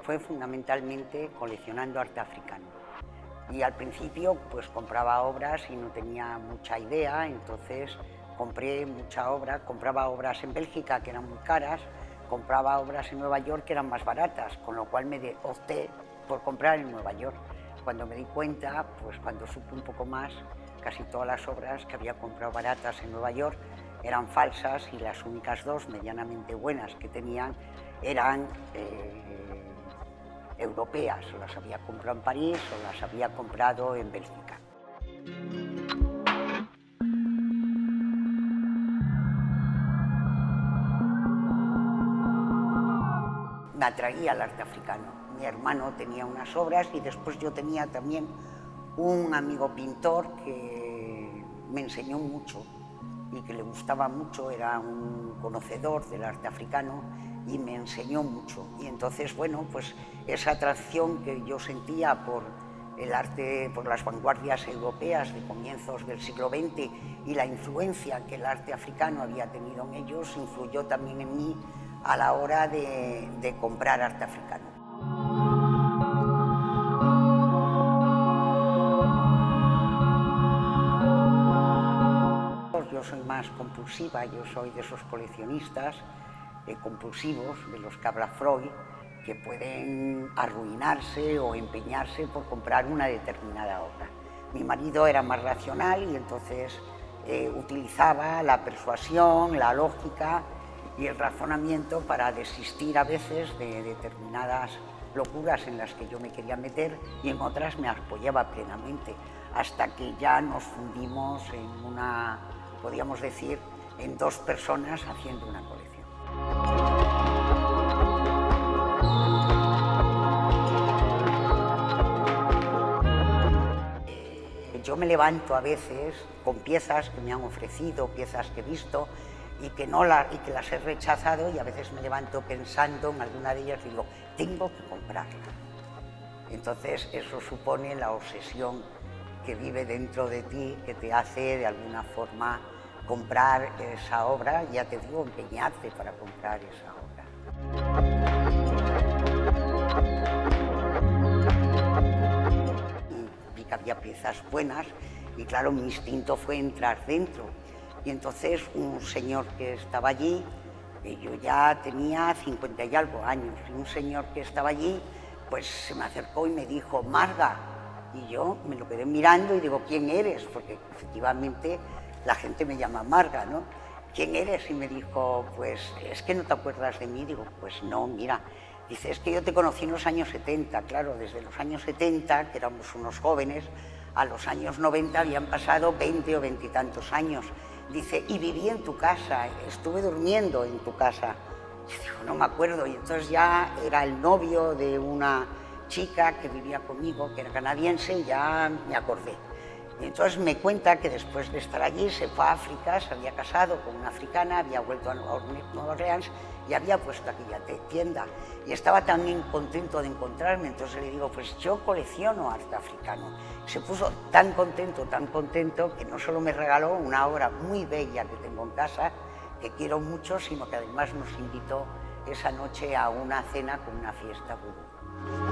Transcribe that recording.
fue fundamentalmente coleccionando arte africano. Y al principio pues compraba obras y no tenía mucha idea, entonces compré mucha obra, compraba obras en Bélgica que eran muy caras, compraba obras en Nueva York que eran más baratas, con lo cual me opté por comprar en Nueva York. Cuando me di cuenta, pues cuando supe un poco más, casi todas las obras que había comprado baratas en Nueva York eran falsas y las únicas dos medianamente buenas que tenían eran europeas, o las había comprado en París o las había comprado en Bélgica. Me atraía el arte africano. Mi hermano tenía unas obras y después yo tenía también un amigo pintor que me enseñó mucho y que le gustaba mucho, era un conocedor del arte africano y me enseñó mucho. Y entonces, bueno, pues esa atracción que yo sentía por el arte, por las vanguardias europeas de comienzos del siglo XX y la influencia que el arte africano había tenido en ellos, influyó también en mí a la hora de comprar arte africano. Yo soy más compulsiva, yo soy de esos coleccionistas compulsivos, de los que habla Freud, que pueden arruinarse o empeñarse por comprar una determinada obra. Mi marido era más racional y entonces utilizaba la persuasión, la lógica y el razonamiento para desistir a veces de determinadas locuras en las que yo me quería meter y en otras me apoyaba plenamente, hasta que ya nos fundimos en una, podríamos decir, en dos personas haciendo una colección. Yo me levanto a veces con piezas que me han ofrecido, piezas que he visto y que las he rechazado, y a veces me levanto pensando en alguna de ellas y digo, tengo que comprarla. Entonces eso supone la obsesión que vive dentro de ti, que te hace de alguna forma comprar esa obra, ya te digo, empeñarte para comprar esa obra. Y vi que había piezas buenas y claro, mi instinto fue entrar dentro. Y entonces un señor que estaba allí, yo ya tenía 50 y algo años, y un señor que estaba allí, pues se me acercó y me dijo, Marga, y yo me lo quedé mirando y digo, ¿quién eres? Porque efectivamente la gente me llama Marga, ¿no? ¿Quién eres? Y me dijo, pues es que no te acuerdas de mí. Digo, pues no, mira, dice, es que yo te conocí en los años 70, claro, desde los años 70, que éramos unos jóvenes, a los años 90 habían pasado 20 o 20 y tantos años. Dice, y viví en tu casa, estuve durmiendo en tu casa. Yo digo, no me acuerdo, y entonces ya era el novio de una chica que vivía conmigo, que era canadiense, y ya me acordé. Y entonces me cuenta que después de estar allí se fue a África, se había casado con una africana, había vuelto a Nueva Orleans y había puesto aquella tienda. Y estaba también contento de encontrarme, entonces le digo, pues yo colecciono arte africano. Se puso tan contento que no solo me regaló una obra muy bella que tengo en casa, que quiero mucho, sino que además nos invitó esa noche a una cena con una fiesta vudú.